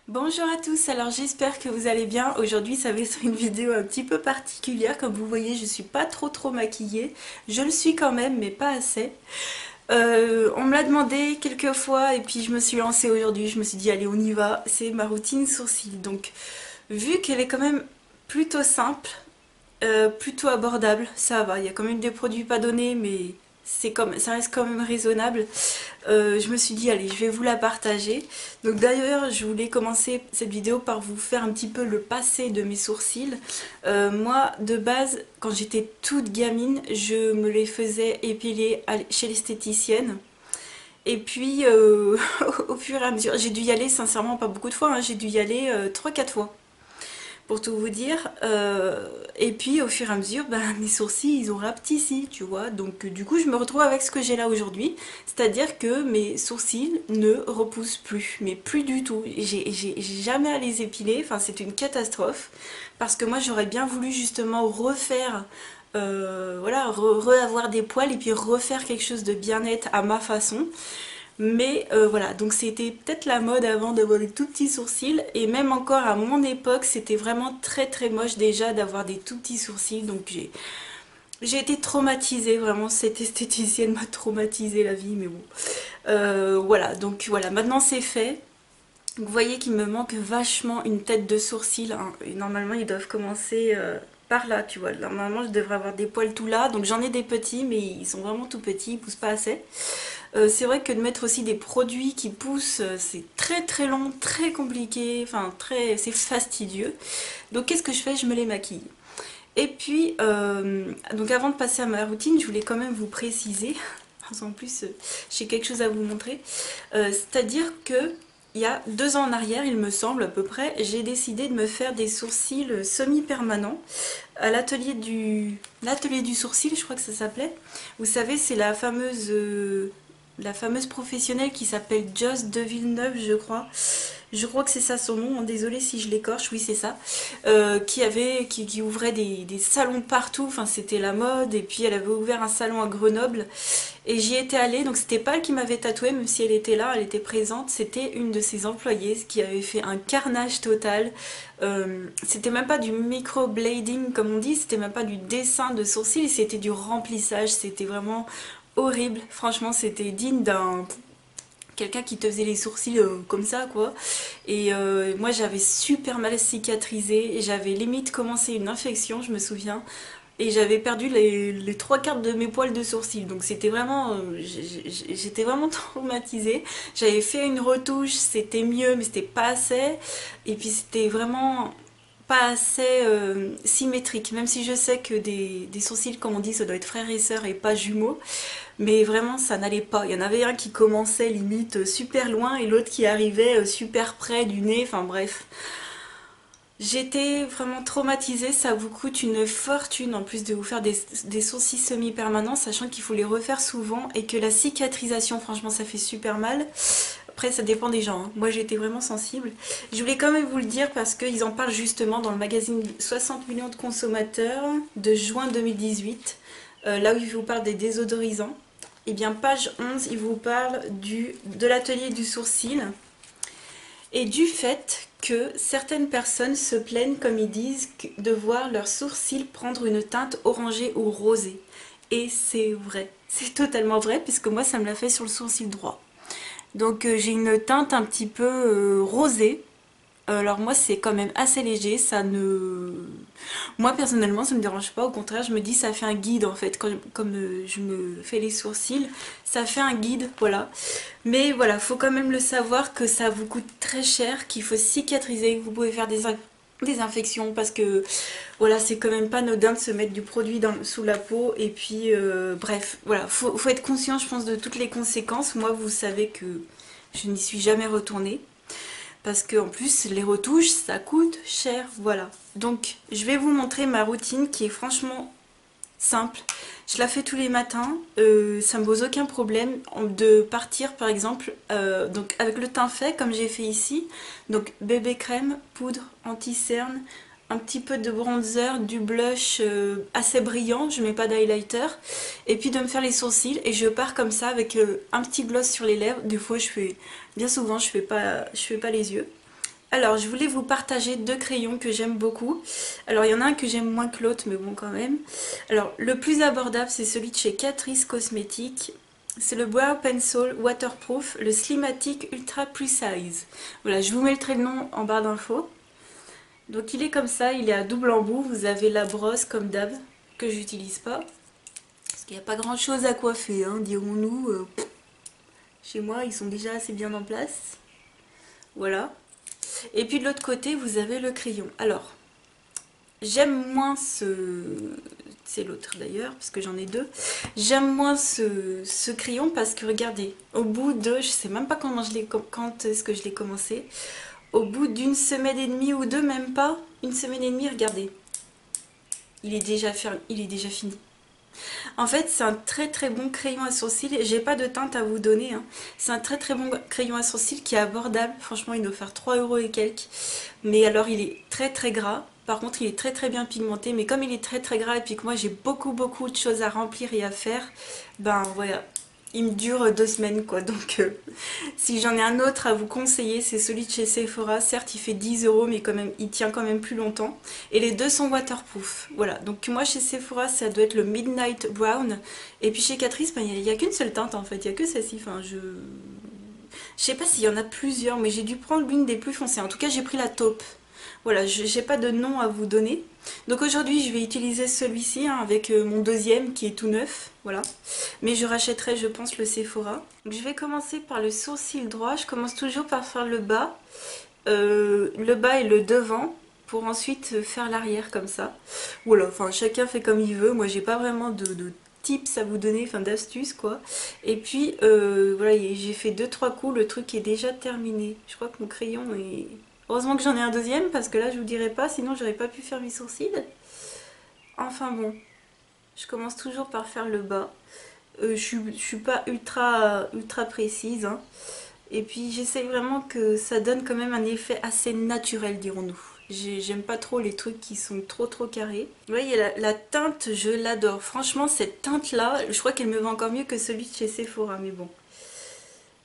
Bonjour à tous, alors j'espère que vous allez bien. Aujourd'hui ça va être une vidéo un petit peu particulière. Comme vous voyez, je suis pas trop maquillée. Je le suis quand même, mais pas assez. On me l'a demandé quelques fois et puis je me suis lancée aujourd'hui. Je me suis dit allez, on y va. C'est ma routine sourcils. Donc vu qu'elle est quand même plutôt simple, plutôt abordable, ça va. Il y a quand même des produits pas donnés, mais ça reste quand même raisonnable. Je me suis dit allez, je vais vous la partager. Donc d'ailleurs je voulais commencer cette vidéo par vous faire un petit peu le passé de mes sourcils. Moi de base quand j'étais toute gamine je me les faisais épiler chez l'esthéticienne. Et puis au fur et à mesure j'ai dû y aller sincèrement pas beaucoup de fois, hein, j'ai dû y aller 3-4 fois pour tout vous dire. Et puis au fur et à mesure, mes sourcils ils ont rapetissé, tu vois. Donc du coup, je me retrouve avec ce que j'ai là aujourd'hui. C'est-à-dire que mes sourcils ne repoussent plus, mais plus du tout. J'ai jamais à les épiler, enfin c'est une catastrophe. Parce que moi j'aurais bien voulu justement refaire voilà, avoir des poils et puis refaire quelque chose de bien net à ma façon. Mais voilà, donc c'était peut-être la mode avant d'avoir des tout petits sourcils. Et même encore à mon époque, c'était vraiment très moche déjà d'avoir des tout petits sourcils. Donc j'ai été traumatisée, vraiment cette esthéticienne m'a traumatisé la vie, mais bon. Voilà, donc voilà, maintenant c'est fait. Vous voyez qu'il me manque vachement une tête de sourcil, hein. Et normalement ils doivent commencer par là, tu vois. Normalement je devrais avoir des poils tout là. Donc j'en ai des petits, mais ils sont vraiment tout petits, ils poussent pas assez. C'est vrai que de mettre aussi des produits qui poussent, c'est très long, très compliqué, enfin c'est fastidieux. Donc qu'est-ce que je fais? Je me les maquille. Et puis, donc avant de passer à ma routine, je voulais quand même vous préciser, parce qu'en plus j'ai quelque chose à vous montrer, c'est-à-dire que il y a 2 ans en arrière, il me semble à peu près, j'ai décidé de me faire des sourcils semi-permanents à l'atelier du sourcil, je crois que ça s'appelait. Vous savez, c'est la fameuse professionnelle qui s'appelle Joss de Villeneuve, je crois. Je crois que c'est ça son nom, désolée si je l'écorche, oui c'est ça. Qui ouvrait des salons partout, enfin c'était la mode, et puis elle avait ouvert un salon à Grenoble, et j'y étais allée, donc c'était pas elle qui m'avait tatouée, même si elle était là, elle était présente, c'était une de ses employées qui avait fait un carnage total. C'était même pas du microblading comme on dit, c'était même pas du dessin de sourcils, c'était du remplissage, c'était vraiment horrible. Franchement, c'était digne d'un quelqu'un qui te faisait les sourcils comme ça quoi. Et moi j'avais super mal cicatrisé, j'avais limite commencé une infection, je me souviens, et j'avais perdu les 3/4 de mes poils de sourcils. Donc c'était vraiment j'étais vraiment traumatisée. J'avais fait une retouche, c'était mieux mais c'était pas assez, et puis c'était vraiment pas assez symétrique, même si je sais que des sourcils comme on dit ça doit être frères et sœurs et pas jumeaux, mais vraiment ça n'allait pas. Il y en avait un qui commençait limite super loin et l'autre qui arrivait super près du nez, enfin bref. J'étais vraiment traumatisée, ça vous coûte une fortune en plus de vous faire des sourcils semi-permanents, sachant qu'il faut les refaire souvent et que la cicatrisation, franchement, ça fait super mal. Après, ça dépend des gens, hein. Moi, j'ai été vraiment sensible. Je voulais quand même vous le dire parce qu'ils en parlent justement dans le magazine 60 millions de consommateurs de juin 2018, là où ils vous parlent des désodorisants. Et bien, page 11, ils vous parlent de l'atelier du sourcil et du fait que certaines personnes se plaignent, comme ils disent, de voir leurs sourcils prendre une teinte orangée ou rosée. Et c'est vrai, c'est totalement vrai, puisque moi ça me l'a fait sur le sourcil droit. Donc j'ai une teinte un petit peu rosée. Alors moi c'est quand même assez léger, ça ne... Moi personnellement ça me dérange pas, au contraire je me dis ça fait un guide en fait, comme je me fais les sourcils, ça fait un guide, voilà. Mais voilà, faut quand même le savoir que ça vous coûte très cher, qu'il faut cicatriser, que vous pouvez faire des infections parce que voilà, c'est quand même pas anodin de se mettre du produit sous la peau. Et puis bref, voilà, faut être conscient je pense de toutes les conséquences. Moi vous savez que je n'y suis jamais retournée. Parce qu'en plus, les retouches, ça coûte cher, voilà. Donc, je vais vous montrer ma routine qui est franchement simple. Je la fais tous les matins, ça me pose aucun problème de partir par exemple donc avec le teint fait comme j'ai fait ici. Donc bébé crème, poudre anti-cerne, un petit peu de bronzer, du blush assez brillant, je mets pas d'highlighter, et puis de me faire les sourcils et je pars comme ça avec un petit gloss sur les lèvres. Des fois je fais, bien souvent je fais pas les yeux. Alors, je voulais vous partager deux crayons que j'aime beaucoup. Alors, il y en a un que j'aime moins que l'autre, mais bon, quand même. Alors, le plus abordable, c'est celui de chez Catrice Cosmetics. C'est le Brow Pencil Waterproof, le Slimatic Ultra Precise. Voilà, je vous mettrai le nom en barre d'infos. Donc, il est comme ça, il est à double embout. Vous avez la brosse, comme d'hab, que j'utilise pas. Parce qu'il n'y a pas grand chose à coiffer, hein, dirons-nous. Chez moi, ils sont déjà assez bien en place. Voilà. Et puis de l'autre côté, vous avez le crayon. Alors, j'aime moins ce... C'est l'autre d'ailleurs, parce que j'en ai deux. J'aime moins ce crayon parce que regardez, au bout de... Je sais même pas quand est-ce que je l'ai commencé. Au bout d'une semaine et demie ou deux, même pas. Une semaine et demie, regardez. Il est déjà fini. En fait, c'est un très très bon crayon à sourcils. J'ai pas de teinte à vous donner, hein. C'est un très très bon crayon à sourcils qui est abordable. Franchement, il doit faire 3 € et quelques. Mais alors, il est très très gras. Par contre, il est très très bien pigmenté. Mais comme il est très très gras et puis que moi j'ai beaucoup beaucoup de choses à remplir et à faire, ben voilà. Il me dure 2 semaines quoi. Donc, si j'en ai un autre à vous conseiller, c'est celui de chez Sephora. Certes, il fait 10 € mais quand même, il tient quand même plus longtemps. Et les deux sont waterproof. Voilà, donc moi chez Sephora, ça doit être le Midnight Brown. Et puis chez Catrice, ben, il n'y a qu'une seule teinte en fait, il n'y a que celle-ci. Enfin, je sais pas s'il y en a plusieurs, mais j'ai dû prendre l'une des plus foncées. En tout cas, j'ai pris la taupe. Voilà, j'ai pas de nom à vous donner. Donc aujourd'hui, je vais utiliser celui-ci hein, avec mon deuxième qui est tout neuf. Voilà. Mais je rachèterai, je pense, le Sephora. Donc je vais commencer par le sourcil droit. Je commence toujours par faire le bas et le devant pour ensuite faire l'arrière comme ça. Voilà, enfin chacun fait comme il veut. Moi, j'ai pas vraiment de tips à vous donner, enfin d'astuces quoi. Et puis voilà, j'ai fait 2-3 coups, le truc est déjà terminé. Je crois que mon crayon est... Heureusement que j'en ai un deuxième parce que là je vous dirai pas, sinon j'aurais pas pu faire mes sourcils. Enfin bon, je commence toujours par faire le bas. Je suis pas ultra précise. Hein. Et puis j'essaye vraiment que ça donne quand même un effet assez naturel, dirons-nous. J'aime pas trop les trucs qui sont trop carrés. Vous voyez, la teinte, je l'adore. Franchement, cette teinte-là, je crois qu'elle me va encore mieux que celui de chez Sephora. Mais bon,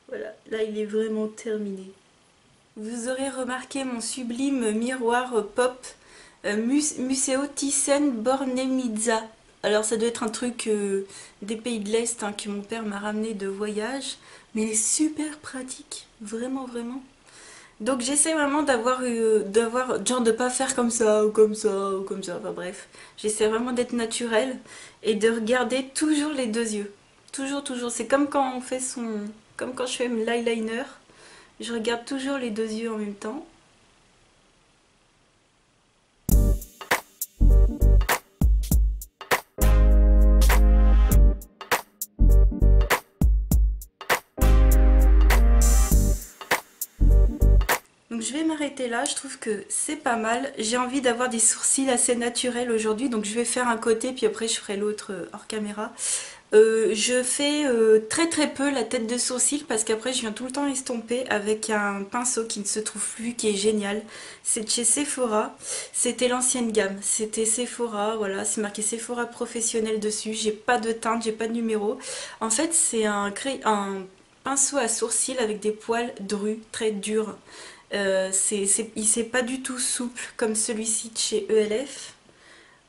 voilà, là il est vraiment terminé. Vous aurez remarqué mon sublime miroir pop Museo Thyssen-Bornemisza. Alors ça doit être un truc des pays de l'Est hein, que mon père m'a ramené de voyage. Mais il est super pratique, vraiment vraiment. Donc j'essaie vraiment d'avoir genre de pas faire comme ça ou comme ça ou comme ça, enfin bref. J'essaie vraiment d'être naturelle et de regarder toujours les deux yeux. Toujours. C'est comme quand on fait comme quand je fais l'eyeliner. Je regarde toujours les deux yeux en même temps. Donc je vais m'arrêter là, je trouve que c'est pas mal. J'ai envie d'avoir des sourcils assez naturels aujourd'hui, donc je vais faire un côté puis après je ferai l'autre hors caméra. Je fais très peu la tête de sourcil parce qu'après je viens tout le temps estomper avec un pinceau qui ne se trouve plus, qui est génial. C'est de chez Sephora, c'était l'ancienne gamme, c'était Sephora, voilà, c'est marqué Sephora professionnel dessus, j'ai pas de teinte, j'ai pas de numéro. En fait c'est un pinceau à sourcils avec des poils drus, très durs. C'est pas du tout souple comme celui-ci de chez ELF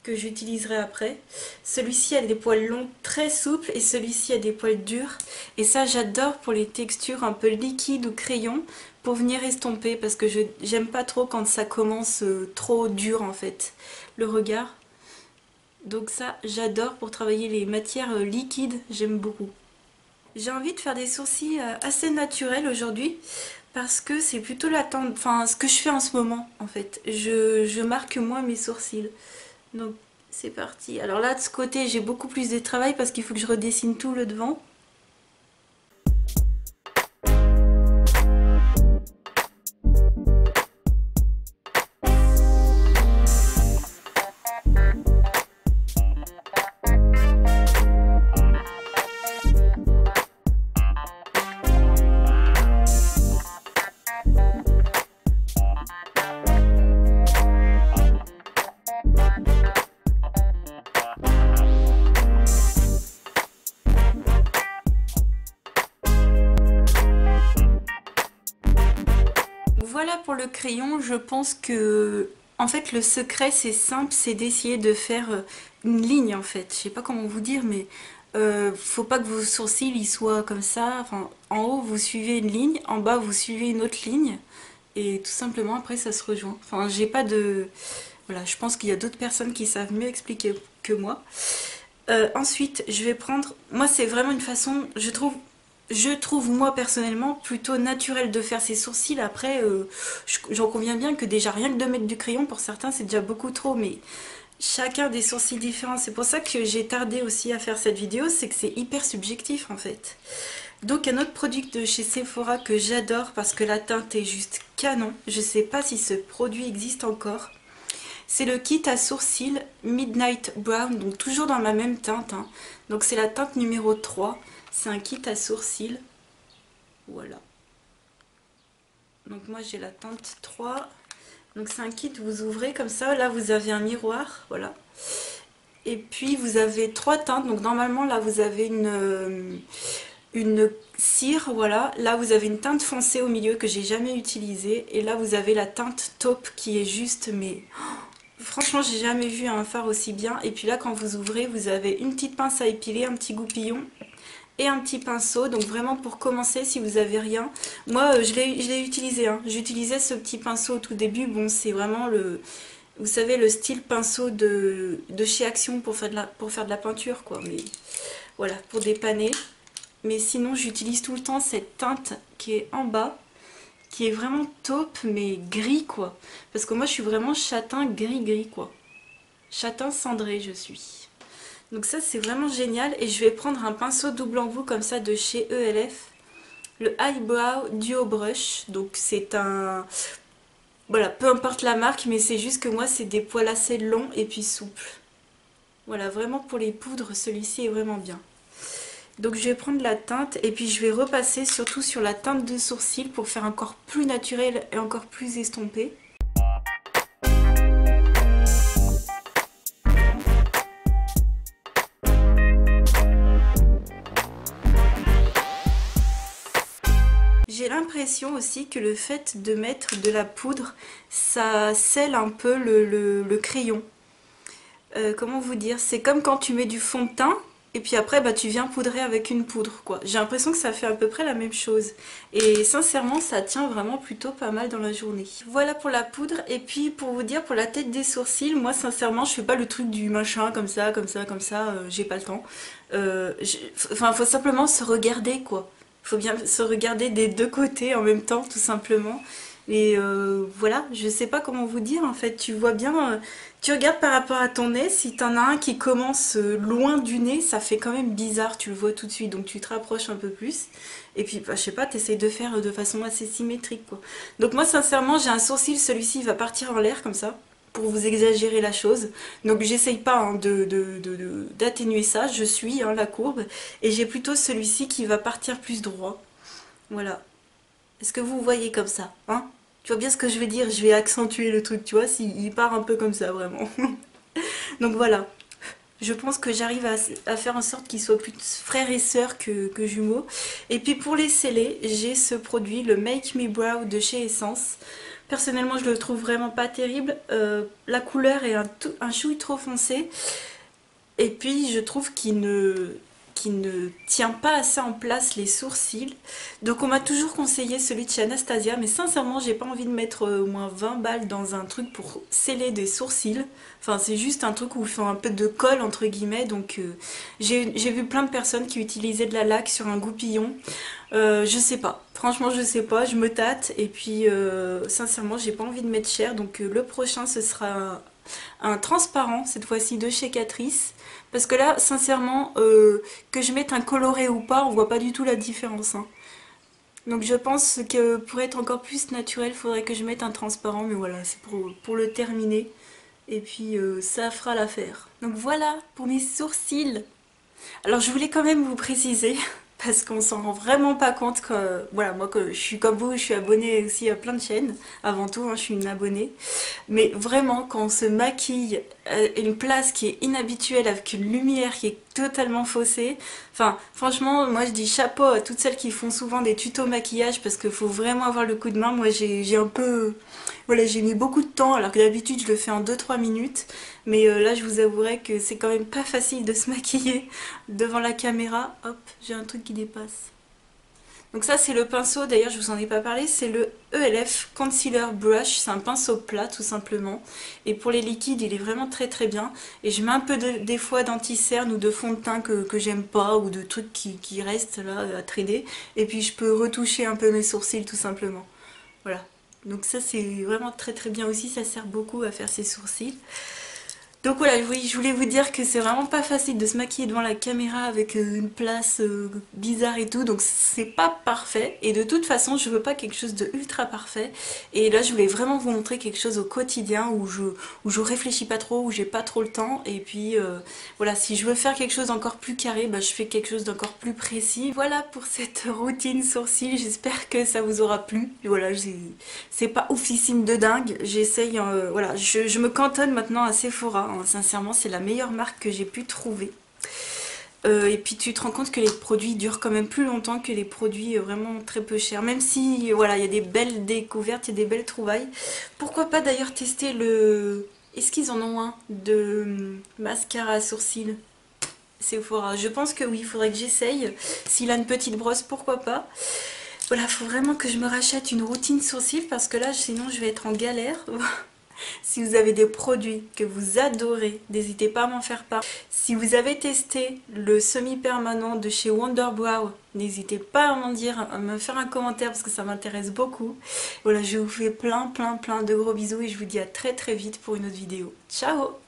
que j'utiliserai après. Celui-ci a des poils longs très souples et celui-ci a des poils durs. Et ça j'adore pour les textures un peu liquides ou crayon pour venir estomper parce que j'aime pas trop quand ça commence trop dur en fait, le regard. Donc ça j'adore pour travailler les matières liquides, j'aime beaucoup. J'ai envie de faire des sourcils assez naturels aujourd'hui parce que c'est plutôt ce que je fais en ce moment en fait. Je marque moins mes sourcils. Donc c'est parti. Alors là de ce côté j'ai beaucoup plus de travail parce qu'il faut que je redessine tout le devant. crayon, je pense que... En fait, le secret, c'est simple, c'est d'essayer de faire une ligne, en fait. Je sais pas comment vous dire, mais faut pas que vos sourcils ils soient comme ça. Enfin, en haut, vous suivez une ligne, en bas, vous suivez une autre ligne. Et tout simplement, après, ça se rejoint. Enfin, j'ai pas de... Voilà, je pense qu'il y a d'autres personnes qui savent mieux expliquer que moi. Ensuite, je vais prendre... Moi, c'est vraiment une façon, je trouve moi personnellement plutôt naturel de faire ses sourcils. Après, j'en conviens bien que déjà rien que de mettre du crayon, pour certains, c'est déjà beaucoup trop. Mais chacun des sourcils différents. C'est pour ça que j'ai tardé aussi à faire cette vidéo. C'est que c'est hyper subjectif en fait. Donc un autre produit de chez Sephora que j'adore parce que la teinte est juste canon. Je sais pas si ce produit existe encore. C'est le kit à sourcils Midnight Brown, donc toujours dans la même teinte, hein. Donc c'est la teinte numéro 3. C'est un kit à sourcils. Voilà. Donc moi j'ai la teinte 3. Donc c'est un kit, vous ouvrez comme ça. Là vous avez un miroir, voilà. Et puis vous avez 3 teintes. Donc normalement là vous avez une cire, voilà. Là vous avez une teinte foncée au milieu que j'ai jamais utilisée. Et là vous avez la teinte taupe qui est juste, mais... Franchement, j'ai jamais vu un fard aussi bien. Et puis là, quand vous ouvrez, vous avez une petite pince à épiler, un petit goupillon et un petit pinceau. Donc vraiment pour commencer, si vous avez rien. Moi, je l'ai utilisé, hein. J'utilisais ce petit pinceau au tout début. Bon, c'est vraiment le... Vous savez, le style pinceau de chez Action pour faire de la peinture, quoi. Mais voilà, pour dépanner. Mais sinon, j'utilise tout le temps cette teinte qui est en bas, qui est vraiment taupe mais gris quoi. Parce que moi je suis vraiment châtain gris quoi. Châtain cendré je suis. Donc ça c'est vraiment génial et je vais prendre un pinceau double embout comme ça de chez ELF. Le Eyebrow Duo Brush. Donc c'est un... Voilà, peu importe la marque mais c'est juste que moi c'est des poils assez longs et puis souples. Voilà, vraiment pour les poudres celui-ci est vraiment bien. Donc je vais prendre la teinte et puis je vais repasser surtout sur la teinte de sourcil pour faire encore plus naturel et encore plus estompé. J'ai l'impression aussi que le fait de mettre de la poudre, ça scelle un peu le crayon. Comment vous dire? C'est comme quand tu mets du fond de teint. Et puis après, bah, tu viens poudrer avec une poudre, quoi. J'ai l'impression que ça fait à peu près la même chose. Et sincèrement, ça tient vraiment plutôt pas mal dans la journée. Voilà pour la poudre. Et puis, pour vous dire, pour la tête des sourcils, moi, sincèrement, je fais pas le truc du machin, comme ça, j'ai pas le temps. Enfin, faut simplement se regarder, quoi. Faut bien se regarder des deux côtés en même temps, tout simplement. Et voilà, je sais pas comment vous dire en fait, tu vois bien, tu regardes par rapport à ton nez, si t'en as un qui commence loin du nez, ça fait quand même bizarre, tu le vois tout de suite, donc tu te rapproches un peu plus, et puis bah, je sais pas, t'essayes de faire de façon assez symétrique quoi. Donc moi sincèrement j'ai un sourcil, celui-ci il va partir en l'air comme ça, pour vous exagérer la chose, donc j'essaye pas hein, d'atténuer ça, je suis hein, la courbe, et j'ai plutôt celui-ci qui va partir plus droit, voilà. Est-ce que vous voyez comme ça, hein? Tu vois bien ce que je veux dire? Je vais accentuer le truc, tu vois, s'il part un peu comme ça, vraiment. Donc voilà. Je pense que j'arrive à faire en sorte qu'ils soient plus frères et sœurs que jumeaux. Et puis pour les sceller, j'ai ce produit, le Make Me Brow de chez Essence. Personnellement, je le trouve vraiment pas terrible. La couleur est un chouille trop foncé. Et puis je trouve qu'il ne tient pas assez en place les sourcils. Donc on m'a toujours conseillé celui de chez Anastasia, mais sincèrement j'ai pas envie de mettre au moins 20 balles dans un truc pour sceller des sourcils. Enfin c'est juste un truc où il faut un peu de colle entre guillemets, donc j'ai vu plein de personnes qui utilisaient de la laque sur un goupillon. Je sais pas, franchement je sais pas, je me tâte et puis sincèrement j'ai pas envie de mettre cher, donc le prochain ce sera un transparent, cette fois-ci de chez Catrice. Parce que là, sincèrement, que je mette un coloré ou pas, on voit pas du tout la différence. Hein. Donc je pense que pour être encore plus naturel, il faudrait que je mette un transparent. Mais voilà, c'est pour le terminer. Et puis ça fera l'affaire. Donc voilà pour mes sourcils. Alors je voulais quand même vous préciser, parce qu'on s'en rend vraiment pas compte que, voilà, moi que je suis comme vous, je suis abonnée aussi à plein de chaînes, avant tout, hein, je suis une abonnée, mais vraiment quand on se maquille à une place qui est inhabituelle, avec une lumière qui est totalement faussé. Enfin, franchement, moi je dis chapeau à toutes celles qui font souvent des tutos maquillage parce qu'il faut vraiment avoir le coup de main. Moi j'ai un peu... Voilà, j'ai mis beaucoup de temps alors que d'habitude je le fais en 2-3 minutes. Mais là je vous avouerai que c'est quand même pas facile de se maquiller devant la caméra. Hop, j'ai un truc qui dépasse. Donc ça c'est le pinceau, d'ailleurs je vous en ai pas parlé, c'est le ELF Concealer Brush, c'est un pinceau plat tout simplement. Et pour les liquides il est vraiment très très bien. Et je mets un peu des fois d'anti-cerne ou de fond de teint que j'aime pas ou de trucs qui restent là à trader. Et puis je peux retoucher un peu mes sourcils tout simplement. Voilà. Donc ça c'est vraiment très très bien aussi, ça sert beaucoup à faire ses sourcils. Donc voilà, oui, je voulais vous dire que c'est vraiment pas facile de se maquiller devant la caméra avec une place bizarre et tout, donc c'est pas parfait. Et de toute façon, je veux pas quelque chose de ultra parfait. Et là, je voulais vraiment vous montrer quelque chose au quotidien où je réfléchis pas trop, où j'ai pas trop le temps. Et puis voilà, si je veux faire quelque chose d'encore plus carré, bah, je fais quelque chose d'encore plus précis. Voilà pour cette routine sourcils, j'espère que ça vous aura plu. Et voilà, c'est pas oufissime de dingue, j'essaye, voilà, je me cantonne maintenant à Sephora. Sincèrement, c'est la meilleure marque que j'ai pu trouver. Et puis tu te rends compte que les produits durent quand même plus longtemps que les produits vraiment très peu chers. Même si, voilà, il y a des belles découvertes, il y a des belles trouvailles. Pourquoi pas d'ailleurs tester le... Est-ce qu'ils en ont un de mascara à sourcils Sephora? Je pense que oui, il faudrait que j'essaye. S'il a une petite brosse, pourquoi pas. Voilà, il faut vraiment que je me rachète une routine sourcils parce que là, sinon, je vais être en galère. Si vous avez des produits que vous adorez, n'hésitez pas à m'en faire part. Si vous avez testé le semi-permanent de chez Wonderbrow, n'hésitez pas à m'en dire, à me faire un commentaire parce que ça m'intéresse beaucoup. Voilà, je vous fais plein de gros bisous et je vous dis à très très vite pour une autre vidéo. Ciao!